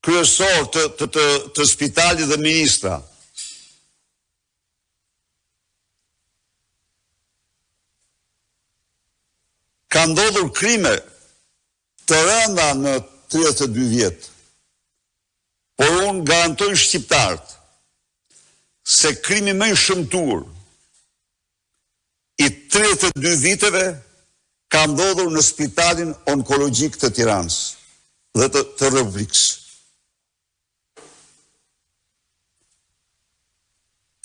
kryesor të spitalit dhe ministra, ka ndodhur krime të rënda në 32 vjetë, por unë garantoj shqiptarët se krimi më i shëmtuar i 32 viteve ka ndodhur në spitalin onkologjik të Tiranës dhe të Republikës.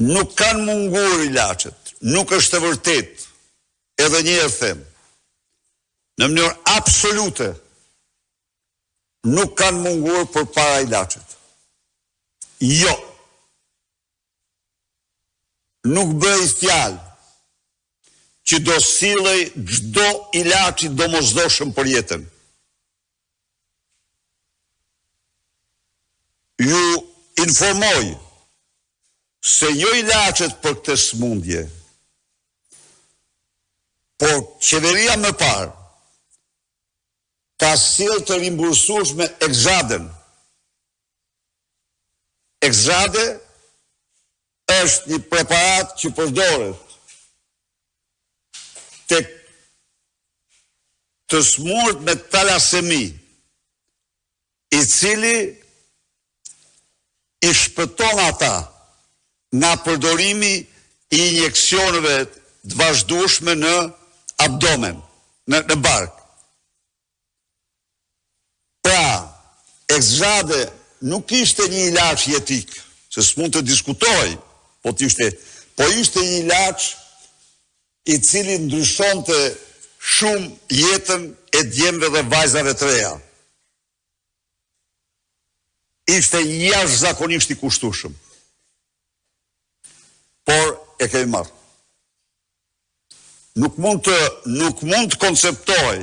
Nuk kanë munguar ilaçet, nuk është e vërtet, edhe një herë them, në mënyrë absolute, nuk kanë munguar për para ilaçet. Jo. Nuk bëj fjalë që do sillej çdo ilaç i domosdoshëm për jetën. Ju informoj se jo ilaçet për këtë sëmundje, por qeveria më parë ka sjellë të rimbursueshme Exaden. Exade është një preparat që përdoret tek të smurt me talasemi, i cili i shpëton ata nga përdorimi i injeksioneve të vazhdueshme në abdomen, në bark. Pra, Exade nuk ishte një ilaç jetik, se s'mund të diskutoj, po ishte një ilaç i cili ndryshonte shumë jetën e djemve dhe vajzave të reja. Ishte jashtëzakonisht i kushtueshëm. Por e kemi marrë. Nuk mund të konceptoj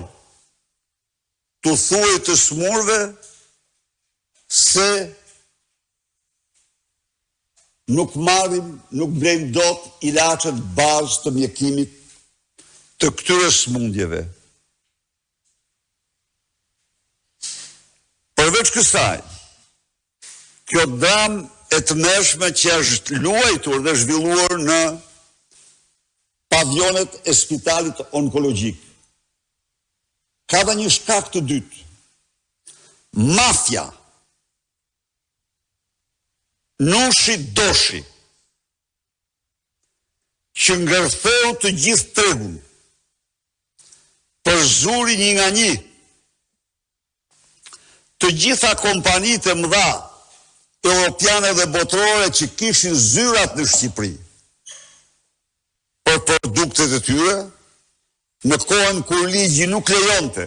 të thuaj të smurve se nuk marrim, nuk blejmë dot ilaçet bazë të mjekimit të këtyre smundjeve. Përveç kësaj, kjo dram e të mërshme që është luajtur dhe zhvilluar në pavionet e spitalit onkologjik, ka dhe një shkak të dytë. Mafia, nushi doshi, që ngërtheu të gjithë tregun, për zuri një nga një, të gjitha kompanitë e mëdha, europiane dhe botërore që kishin zyrat në Shqipëri, për produktet e tyre, në kohën kur ligji nuk lejonte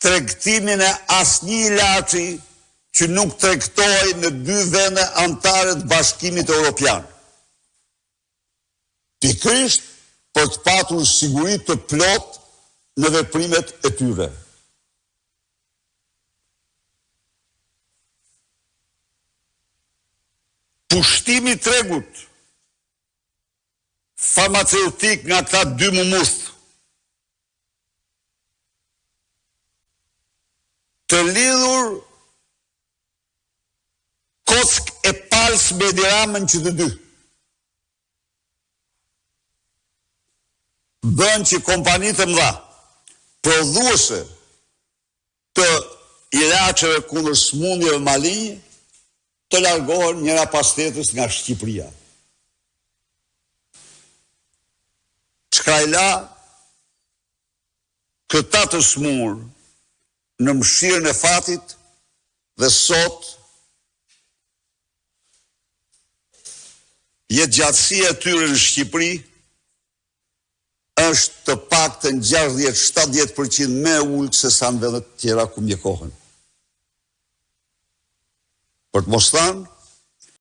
tregtimin e asnjë ilaçi që nuk tregtoi në 2 vende anëtare të Bashkimit Evropian. Pikërisht për të patur siguri të plot në veprimet e tyre. Pushtimi i tregut farmaceutik nga këta 2 mumuth të lidhur kock e pals me diramën që të dy bën që kompanitë e mëdha prodhuese të ilaçeve kundër smundjeve malinje të largohen njëra pas tjetrës nga Shqipëria. Çka i la këta të smur në mëshirën e fatit dhe sot jetëgjatësia e tyre në Shqipëri është të paktën 60-70% më e ulët se sa në vendet tjera ku mjekohen. Për të mos thënë,